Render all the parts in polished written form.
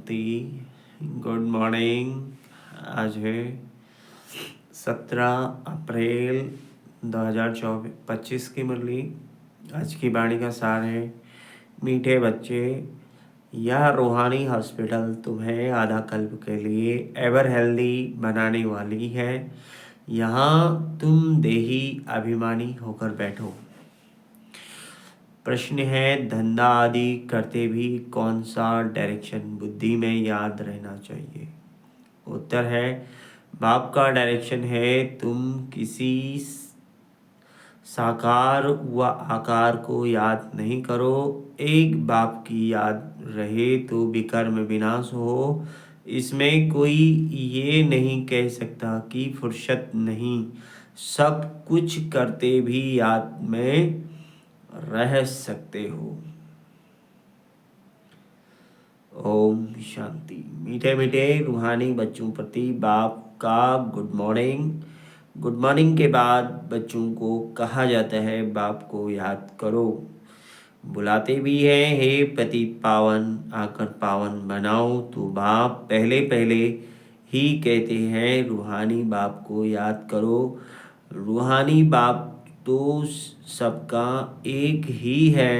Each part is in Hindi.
शांति। Good morning. आज है 17 अप्रैल 2025 की मुरली। आज की वाणी का सार है, मीठे बच्चे, यह रूहानी हॉस्पिटल तुम्हें आधा कल्प के लिए एवर हेल्दी बनाने वाली है। यहाँ तुम देही अभिमानी होकर बैठो। प्रश्न है, धंधा आदि करते भी कौन सा डायरेक्शन बुद्धि में याद रहना चाहिए? उत्तर है, बाप का डायरेक्शन है तुम किसी साकार व आकार को याद नहीं करो। एक बाप की याद रहे तो विकर्म विनाश हो। इसमें कोई ये नहीं कह सकता कि फुर्सत नहीं। सब कुछ करते भी याद में रह सकते हो। ओम शांति। मीठे मीठे रूहानी बच्चों प्रति बाप का गुड मॉर्निंग। गुड मॉर्निंग के बाद बच्चों को कहा जाता है, बाप को याद करो। बुलाते भी हैं, हे पतित पावन आकर पावन बनाओ। तो बाप पहले पहले ही कहते हैं, रूहानी बाप को याद करो। रूहानी बाप तो सबका एक ही है।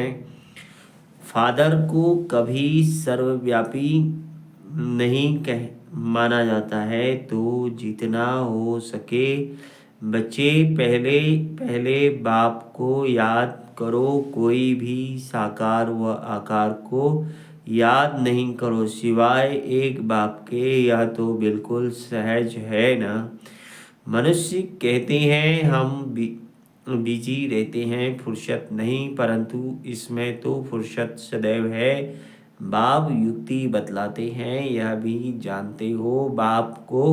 फादर को कभी सर्वव्यापी नहीं कह माना जाता है। तो जितना हो सके बच्चे पहले पहले बाप को याद करो। कोई भी साकार व आकार को याद नहीं करो सिवाय एक बाप के। यह तो बिल्कुल सहज है ना। मनुष्य कहते हैं हम बिजी रहते हैं, फुर्सत नहीं, परंतु इसमें तो फुर्सत सदैव है। बाप युक्ति बतलाते हैं, यह भी जानते हो। बाप को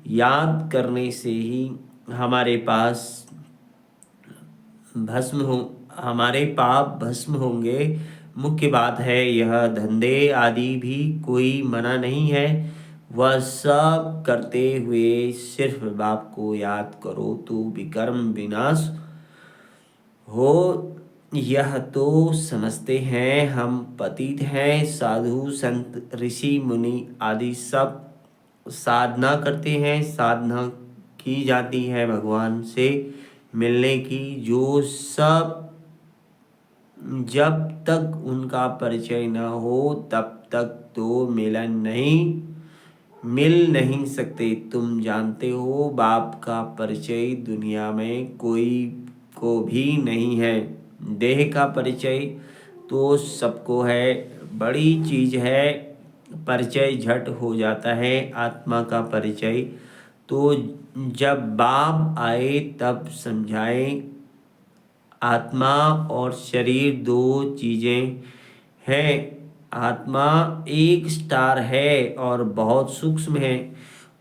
याद करने से ही हमारे पाप भस्म होंगे। मुख्य बात है यह, धंधे आदि भी कोई मना नहीं है। वह सब करते हुए सिर्फ बाप को याद करो तो विकर्म विनाश हो। यह तो समझते हैं हम पतित हैं। साधु संत ऋषि मुनि आदि सब साधना करते हैं। साधना की जाती है भगवान से मिलने की। जो सब जब तक उनका परिचय न हो तब तक तो मिल नहीं सकते। तुम जानते हो बाप का परिचय दुनिया में कोई को भी नहीं है। देह का परिचय तो सबको है, बड़ी चीज है, परिचय झट हो जाता है। आत्मा का परिचय तो जब बाप आए तब समझाए। आत्मा और शरीर दो चीजें हैं। आत्मा एक स्टार है और बहुत सूक्ष्म है,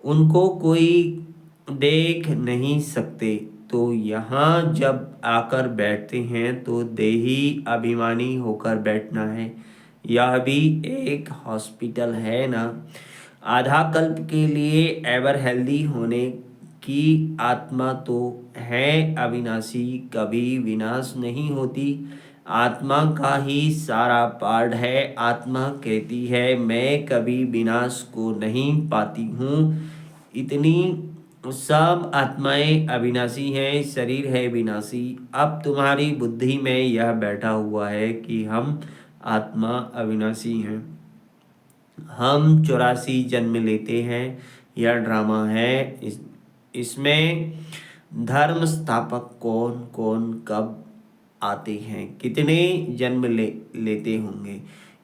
उनको कोई देख नहीं सकते। तो यहाँ जब आकर बैठते हैं तो देही अभिमानी होकर बैठना है। यह भी एक हॉस्पिटल है ना। आधा कल्प के लिए एवर हेल्दी होने की आत्मा तो है अविनाशी, कभी विनाश नहीं होती। आत्मा का ही सारा पार्ट है। आत्मा कहती है मैं कभी विनाश को नहीं पाती हूँ। इतनी सब आत्माएं अविनाशी हैं, शरीर है विनाशी। अब तुम्हारी बुद्धि में यह बैठा हुआ है कि हम आत्मा अविनाशी हैं। हम 84 जन्म लेते हैं, यह ड्रामा है। इसमें धर्म स्थापक कौन कौन कब आते हैं, कितने जन्म लेते होंगे,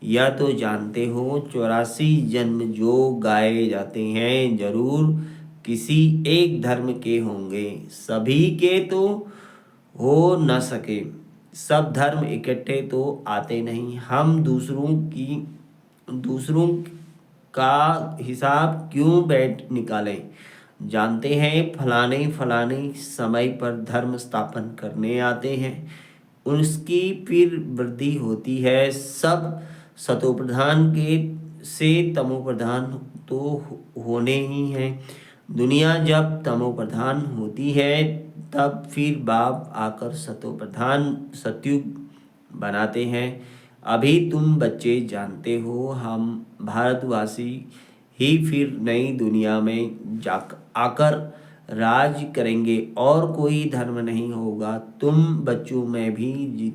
यह तो जानते हो। 84 जन्म जो गाए जाते हैं जरूर किसी एक धर्म के होंगे। सभी के तो हो न सके, सब धर्म इकट्ठे तो आते नहीं। हम दूसरों का हिसाब क्यों बैठ निकालें। जानते हैं फलाने फलाने समय पर धर्म स्थापन करने आते हैं, उसकी फिर वृद्धि होती है। सब सतोप्रधान के से तमोप्रधान तो होने ही हैं। दुनिया जब तमोप्रधान होती है तब फिर बाप आकर सतोप्रधान सतयुग बनाते हैं। अभी तुम बच्चे जानते हो हम भारतवासी ही फिर नई दुनिया में जा आकर राज करेंगे और कोई धर्म नहीं होगा। तुम बच्चों में भी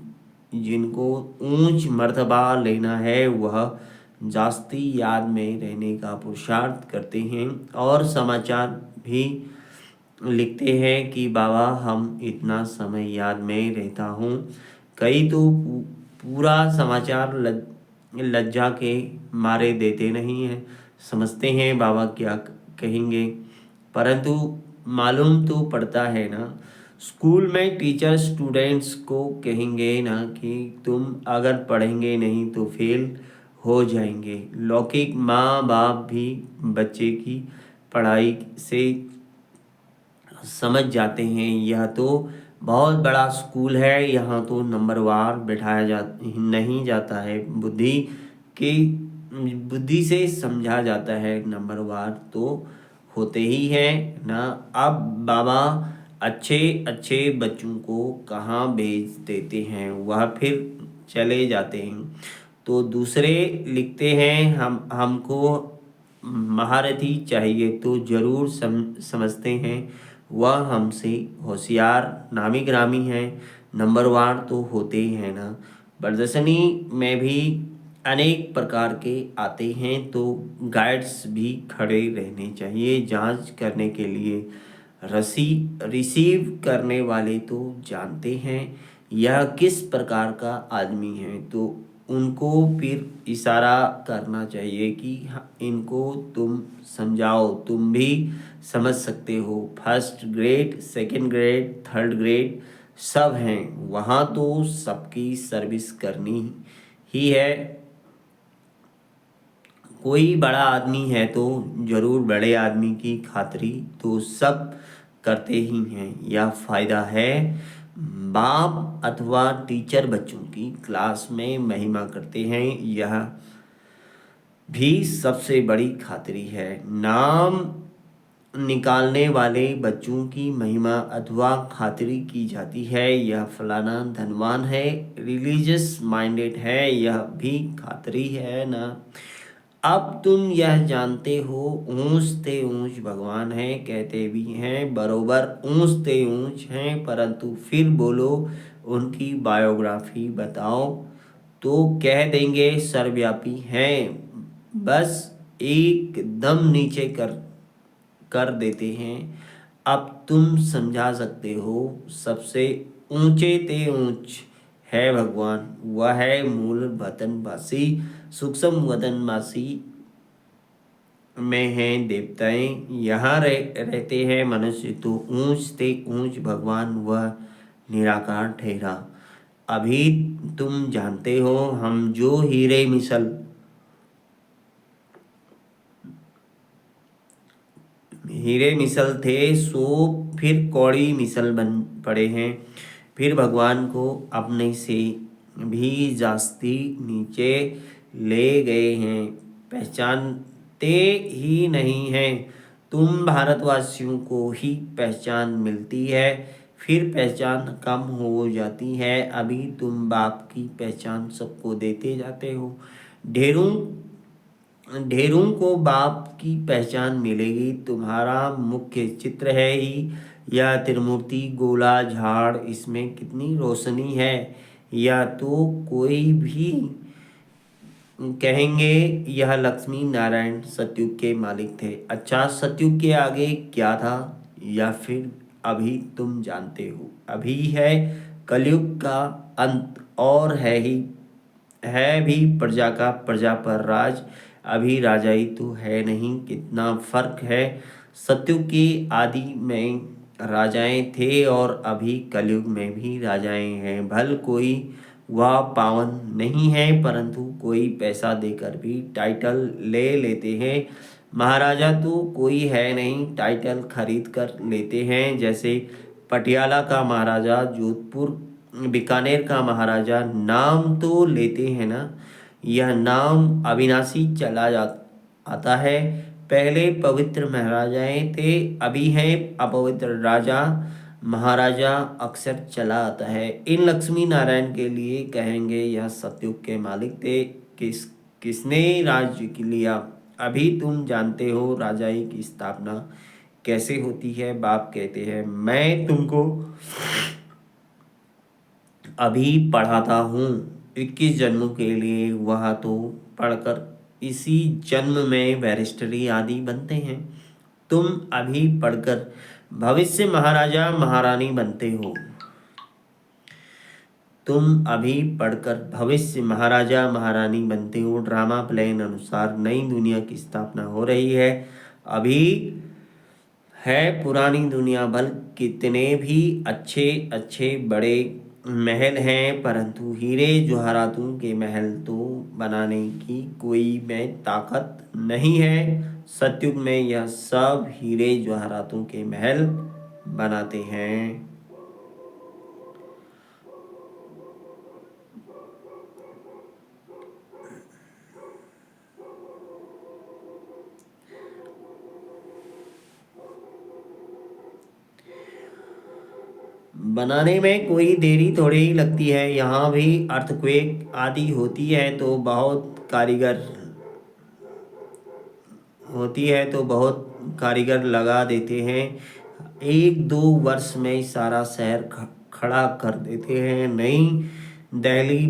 जिनको ऊंच मर्तबा लेना है वह जास्ती याद में रहने का पुरुषार्थ करते हैं और समाचार भी लिखते हैं कि बाबा हम इतना समय याद में रहता हूँ। कई तो पूरा समाचार लज्जा के मारे देते नहीं हैं, समझते हैं बाबा क्या कहेंगे, परंतु मालूम तो पड़ता है ना। स्कूल में टीचर स्टूडेंट्स को कहेंगे ना कि तुम अगर पढ़ेंगे नहीं तो फेल हो जाएंगे। लौकिक माँ बाप भी बच्चे की पढ़ाई से समझ जाते हैं यह तो बहुत बड़ा स्कूल है, यहाँ तो नंबरवार बैठाया जा नहीं जाता है, के बुद्धि से समझा जाता है, नंबरवार तो होते ही है ना। अब बाबा अच्छे अच्छे बच्चों को कहाँ भेज देते हैं, वह फिर चले जाते हैं तो दूसरे लिखते हैं हमको महारथी चाहिए तो जरूर समझते हैं वह हमसे होशियार नामी ग्रामी हैं, नंबरवार तो होते ही हैं ना। प्रदर्शनी में भी अनेक प्रकार के आते हैं तो गाइड्स भी खड़े रहने चाहिए जांच करने के लिए। रसी रिसीव करने वाले तो जानते हैं यह किस प्रकार का आदमी है तो उनको फिर इशारा करना चाहिए कि इनको तुम समझाओ, तुम भी समझ सकते हो। First grade second grade third grade सब हैं वहाँ तो सबकी सर्विस करनी ही है। कोई बड़ा आदमी है तो जरूर बड़े आदमी की खातिरी तो सब करते ही हैं, यह फायदा है। बाप अथवा टीचर बच्चों की क्लास में महिमा करते हैं, यह भी सबसे बड़ी खातिरी है। नाम निकालने वाले बच्चों की महिमा अथवा खातिरी की जाती है, यह फलाना धनवान है, रिलीजियस माइंडेड है, यह भी खातिरी है ना। अब तुम यह जानते हो ऊंच ते ऊंच भगवान है, कहते भी हैं बरोबर ऊंच ते ऊंच हैं, परंतु फिर बोलो उनकी बायोग्राफी बताओ तो कह देंगे सर्वव्यापी हैं, बस एकदम नीचे कर कर देते हैं। अब तुम समझा सकते हो सबसे ऊंचे ते ऊंच है भगवान, वह है मूल वतनवासी, सूक्ष्म वतनवासी में हैं देवताएं, यहाँ रहते हैं मनुष्य तो ऊंच ते ऊंच भगवान वह निराकार ठहरा। अभी तुम जानते हो हम जो हीरे मिसल थे सो फिर कौड़ी मिसल बन पड़े हैं, फिर भगवान को अपने से भी जास्ती नीचे ले गए हैं, पहचानते ही नहीं हैं। तुम भारतवासियों को ही पहचान मिलती है फिर पहचान कम हो जाती है, अभी तुम बाप की पहचान सबको देते जाते हो। ढेरों ढेरों को बाप की पहचान मिलेगी, तुम्हारा मुख्य चित्र है ही यह त्रिमूर्ति गोला झाड़, इसमें कितनी रोशनी है। या तो कोई भी कहेंगे यह लक्ष्मी नारायण सतयुग के मालिक थे। अच्छा सतयुग के आगे क्या था या फिर अभी तुम जानते हो, अभी है कलयुग का अंत और है भी प्रजा का प्रजा पर राज, अभी राजाई तो है नहीं, कितना फर्क है। सतयुग की आदि में राजाएं थे और अभी कलयुग में भी राजाएं हैं, भल कोई वह पावन नहीं है परंतु कोई पैसा देकर भी टाइटल ले लेते हैं। महाराजा तो कोई है नहीं, टाइटल खरीद कर लेते हैं, जैसे पटियाला का महाराजा, जोधपुर बीकानेर का महाराजा, नाम तो लेते हैं ना, यह नाम अविनाशी चला जा आता है। पहले पवित्र महाराजाएं थे, अभी हैं अपवित्र राजा, महाराजा अक्सर चला आता है। इन लक्ष्मी नारायण के लिए कहेंगे यह सतयुग के मालिक थे। किसने राज्य लिया? अभी तुम जानते हो राजाई की स्थापना कैसे होती है? बाप कहते हैं मैं तुमको अभी पढ़ाता हूँ। 21 जन्मों के लिए वह तो पढ़कर इसी जन्म में बैरिस्टरी आदि बनते हैं। तुम अभी पढ़कर भविष्य महाराजा महारानी बनते हो। तुम अभी पढ़कर भविष्य महाराजा महारानी बनते हो। ड्रामा प्लान अनुसार नई दुनिया की स्थापना हो रही है। अभी है पुरानी दुनिया, भल कितने भी अच्छे अच्छे बड़े महल हैं, परंतु हीरे जवाहरातों के महल तो बनाने की कोई में ताकत नहीं है। सतयुग में यह सब हीरे जवाहरातों के महल बनाते हैं। बनाने में कोई देरी थोड़ी ही लगती है। यहाँ भी अर्थक्वेक आदि होती है तो बहुत कारीगर लगा देते हैं। 1-2 वर्ष में सारा शहर खड़ा कर देते हैं। नई दिल्ली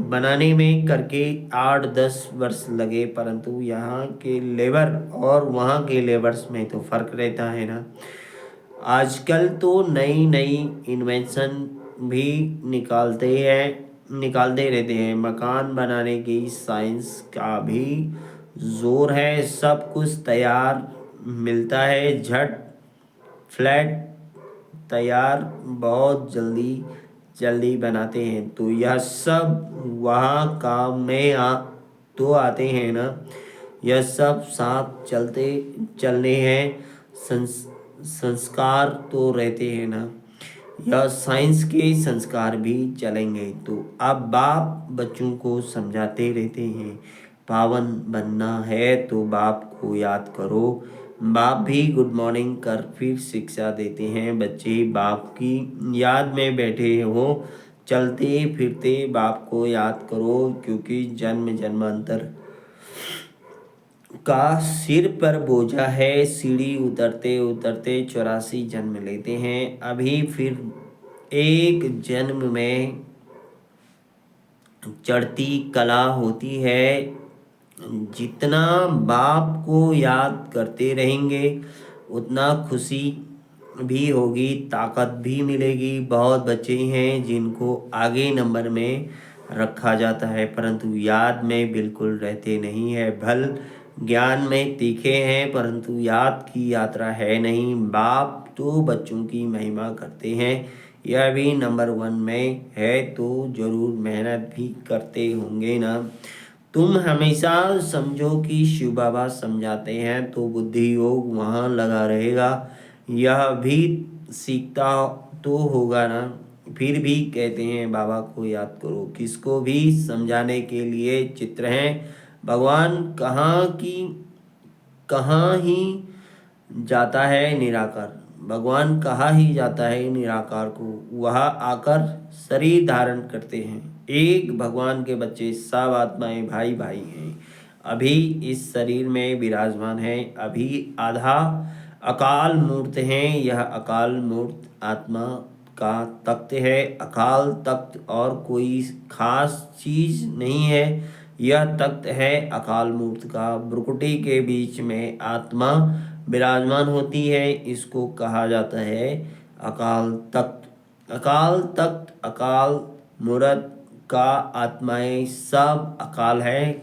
बनाने में करके 8-10 वर्ष लगे, परंतु यहाँ के लेबर और वहाँ के लेबर्स में तो फर्क रहता है ना। आजकल तो नई नई इन्वेंशन भी निकालते रहते हैं। मकान बनाने की साइंस का भी जोर है। सब कुछ तैयार मिलता है झट। फ्लैट तैयार बहुत जल्दी जल्दी बनाते हैं। तो यह सब वहाँ काम में तो आते हैं ना। यह सब साथ चलने हैं। संस्कार तो रहते हैं ना। यह साइंस के संस्कार भी चलेंगे। तो अब बाप बच्चों को समझाते रहते हैं, पावन बनना है तो बाप को याद करो। बाप भी गुड मॉर्निंग कर फिर शिक्षा देते हैं। बच्चे बाप की याद में बैठे हो, चलते फिरते बाप को याद करो, क्योंकि जन्म जन्मांतर का सिर पर बोझा है। सीढ़ी उतरते उतरते 84 जन्म लेते हैं। अभी फिर एक जन्म में चढ़ती कला होती है। जितना बाप को याद करते रहेंगे उतना खुशी भी होगी, ताकत भी मिलेगी। बहुत बच्चे हैं जिनको आगे नंबर में रखा जाता है, परंतु याद में बिल्कुल रहते नहीं है। भल ज्ञान में तीखे हैं, परंतु याद की यात्रा है नहीं। बाप तो बच्चों की महिमा करते हैं। यह भी नंबर 1 में है तो जरूर मेहनत भी करते होंगे ना। तुम हमेशा समझो कि शिव बाबा समझाते हैं तो बुद्धि योग वहाँ लगा रहेगा। यह भी सीखता तो होगा ना। फिर भी कहते हैं बाबा को याद करो। किसको भी समझाने के लिए चित्र हैं। भगवान कहाँ ही जाता है निराकार। भगवान कहाँ ही जाता है निराकार को, वह आकर शरीर धारण करते हैं। एक भगवान के बच्चे सब आत्माएं भाई भाई हैं। अभी इस शरीर में विराजमान है। अभी आधा अकाल मूर्त हैं। यह अकाल मूर्त आत्मा का तख्त है। अकाल तख्त और कोई खास चीज नहीं है। यह तख्त है अकाल मूर्त का। भ्रुकुटी के बीच में आत्मा विराजमान होती है। इसको कहा जाता है अकाल तख्त। अकाल तख्त अकाल मूर्त का आत्माएं सब अकाल है।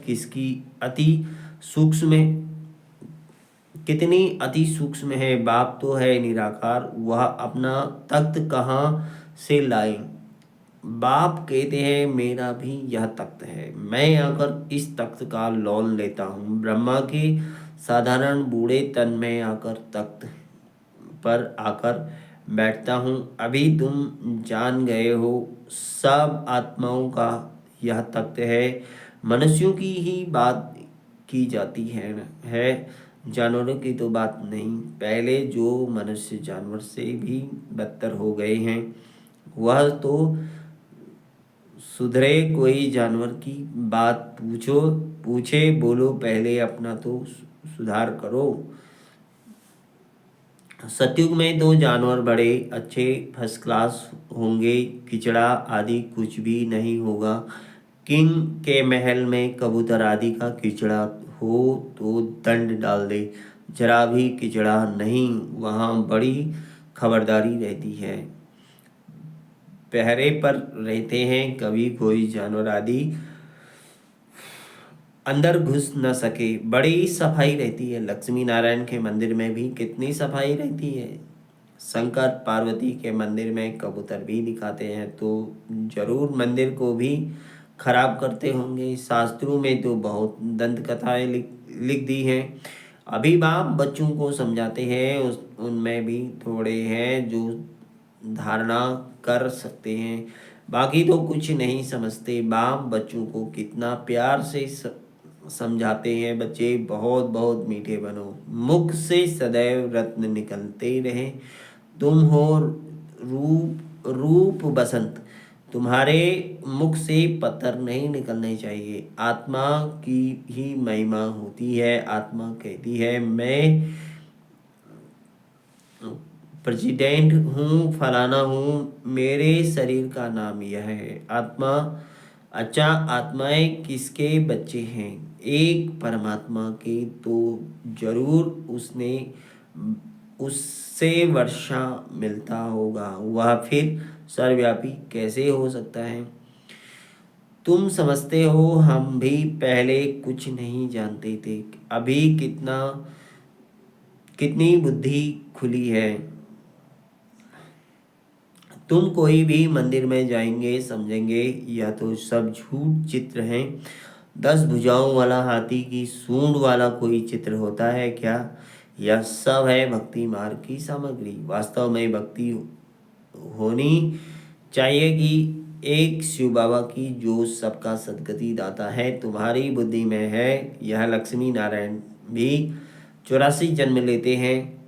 कितनी अति सूक्ष्म है। बाप तो है निराकार, वह अपना तख्त कहाँ से लाए। बाप कहते हैं मेरा भी यह तख्त है, मैं आकर इस तख्त का लौन लेता हूँ। ब्रह्मा के साधारण बूढ़े तन में आकर तख्त पर आकर बैठता हूँ। अभी तुम जान गए हो सब आत्माओं का यह तख्त है। मनुष्यों की ही बात की जाती है जानवरों की तो बात नहीं, पहले जो मनुष्य जानवर से भी बदतर हो गए हैं, वह तो सुधरे। कोई जानवर की बात पूछे बोलो पहले अपना तो सुधार करो। सतयुग में तो जानवर बड़े अच्छे फर्स्ट क्लास होंगे, किचड़ा आदि कुछ भी नहीं होगा। किंग के महल में कबूतर आदि का किचड़ा हो तो दंड डाल दे, जरा भी किचड़ा नहीं, वहाँ बड़ी खबरदारी रहती है। पहरे पर रहते हैं, कभी कोई जानवर आदि अंदर घुस न सके। बड़ी सफाई रहती है, लक्ष्मी नारायण के मंदिर में भी कितनी सफाई रहती है। शंकर पार्वती के मंदिर में कबूतर भी दिखाते हैं तो जरूर मंदिर को भी खराब करते होंगे। शास्त्रों में तो बहुत दंत कथाएं लिख दी हैं। अभी बाप बच्चों को समझाते हैं, उनमें भी थोड़े हैं जो धारणा कर सकते हैं, बाकी तो कुछ नहीं समझते। बाप बच्चों को कितना प्यार से समझाते हैं, बच्चे बहुत बहुत मीठे बनो, मुख से सदैव रत्न निकलते रहे। तुम हो रूप रूप बसंत, तुम्हारे मुख से पत्थर नहीं निकलने चाहिए। आत्मा की ही महिमा होती है। आत्मा कहती है मैं प्रेसिडेंट हूँ, फलाना हूँ, मेरे शरीर का नाम यह है आत्मा। अच्छा, आत्माएं किसके बच्चे हैं? एक परमात्मा के, तो जरूर उसने उससे वर्षा मिलता होगा, वह फिर सर्वव्यापी कैसे हो सकता है? तुम समझते हो हम भी पहले कुछ नहीं जानते थे, अभी कितनी बुद्धि खुली है। तुम कोई भी मंदिर में जाएंगे समझेंगे यह तो सब झूठ चित्र हैं। 10 भुजाओं वाला हाथी की सूंड वाला कोई चित्र होता है क्या? यह सब है भक्ति मार्ग की सामग्री। वास्तव में भक्ति होनी चाहिए कि एक शिव बाबा की जो सबका सदगति दाता है, तुम्हारी बुद्धि में है। यह लक्ष्मी नारायण भी 84 जन्म लेते हैं,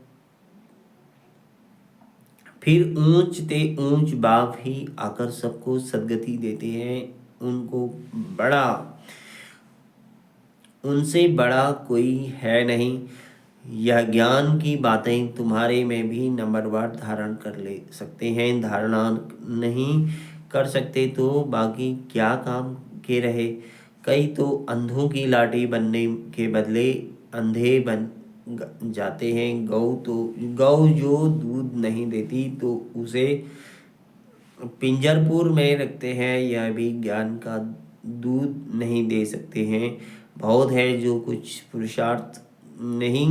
फिर ऊंच ते ऊंच बाप ही आकर सबको सदगति देते हैं। उनको बड़ा उनसे बड़ा कोई है नहीं। यह ज्ञान की बातें तुम्हारे में भी नंबरवार धारण कर ले सकते हैं, धारणा नहीं कर सकते तो बाकी क्या काम के रहे। कई तो अंधों की लाठी बनने के बदले अंधे बन जाते हैं। गौ जो दूध नहीं देती तो उसे पिंजरपुर में रखते हैं, यह भी ज्ञान का दूध नहीं दे सकते हैं। बहुत है जो कुछ पुरुषार्थ नहीं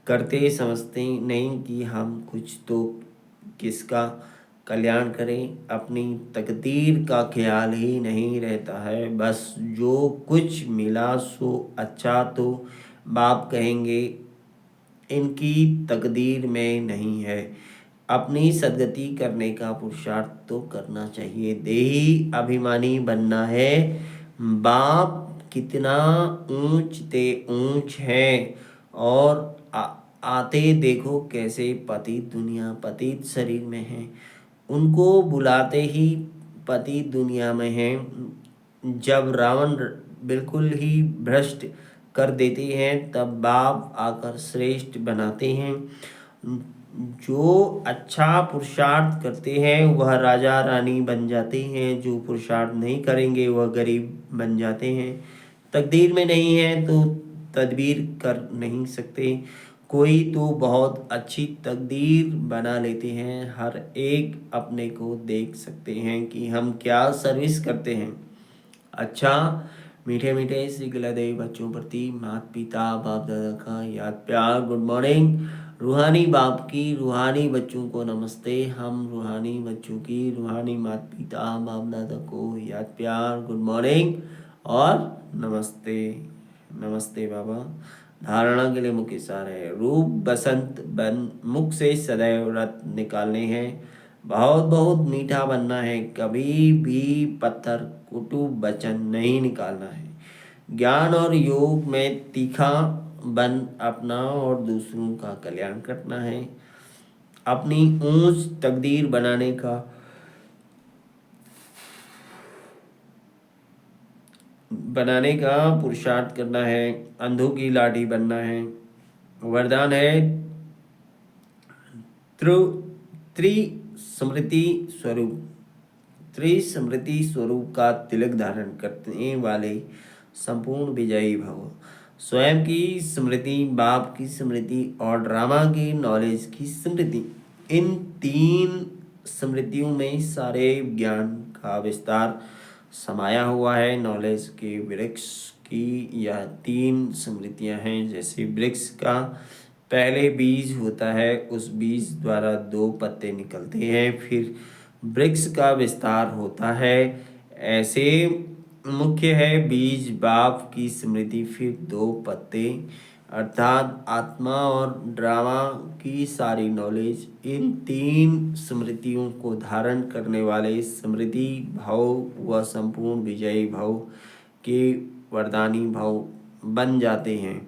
करते, समझते नहीं कि हम कुछ तो किसका कल्याण करें, अपनी तकदीर का ख्याल ही नहीं रहता है। बस जो कुछ मिला सो अच्छा तो बाप कहेंगे इनकी तकदीर में नहीं है। अपनी सदगति करने का पुरुषार्थ तो करना चाहिए, देही अभिमानी बनना है। बाप कितना ऊंच ते ऊंच है, और आते देखो कैसे पतित दुनिया पतित शरीर में है। उनको बुलाते ही पतित दुनिया में है। जब रावण बिल्कुल ही भ्रष्ट कर देते हैं तब बाप आकर श्रेष्ठ बनाते हैं। जो अच्छा पुरुषार्थ करते हैं वह राजा रानी बन जाते हैं, जो पुरुषार्थ नहीं करेंगे वह गरीब बन जाते हैं। तकदीर में नहीं है तो तदबीर कर नहीं सकते। कोई तो बहुत अच्छी तकदीर बना लेते हैं, हर एक अपने को देख सकते हैं कि हम क्या सर्विस करते हैं। अच्छा, मीठे मीठे श्री गलादेवी बच्चों प्रति माता पिता बाप दादा का याद प्यार गुड मॉर्निंग। रूहानी बाप की रूहानी बच्चों को नमस्ते। हम रूहानी बच्चों की रूहानी माता पिता बाप दादा को याद प्यार गुड मॉर्निंग और नमस्ते। नमस्ते बाबा। धारणा के लिए मुख्य सार है, रूप बसंत बन मुख से सदैव रत निकालने हैं। बहुत बहुत मीठा बनना है, कभी भी पत्थर कुटु वचन नहीं निकालना है। ज्ञान और योग में तीखा बन अपना और दूसरों का कल्याण करना है। अपनी ऊंच तकदीर बनाने का पुरुषार्थ करना है। अंधों की लाठी बनना है। वरदान है त्रि त्रिस्मृति स्वरूप। त्रिस्मृति स्वरूप का तिलक धारण करने वाले संपूर्ण विजयी भव। स्वयं की स्मृति, बाप की स्मृति और ड्रामा की नॉलेज की स्मृति, इन तीन स्मृतियों में सारे ज्ञान का विस्तार समाया हुआ है। नॉलेज के वृक्ष की यह तीन स्मृतियां हैं। जैसे वृक्ष का पहले बीज होता है, उस बीज द्वारा दो पत्ते निकलते हैं, फिर वृक्ष का विस्तार होता है। ऐसे मुख्य है बीज, बाप की स्मृति, फिर दो पत्ते, अर्थात आत्मा और ड्रामा की सारी नॉलेज। इन तीन स्मृतियों को धारण करने वाले स्मृति भाव व संपूर्ण विजयी भाव के वरदानी भाव बन जाते हैं।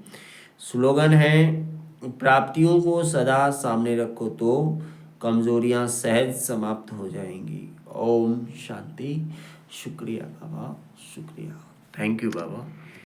स्लोगन है, प्राप्तियों को सदा सामने रखो तो कमजोरियां सहज समाप्त हो जाएंगी। ओम शांति। शुक्रिया बाबा, शुक्रिया। Thank you Baba.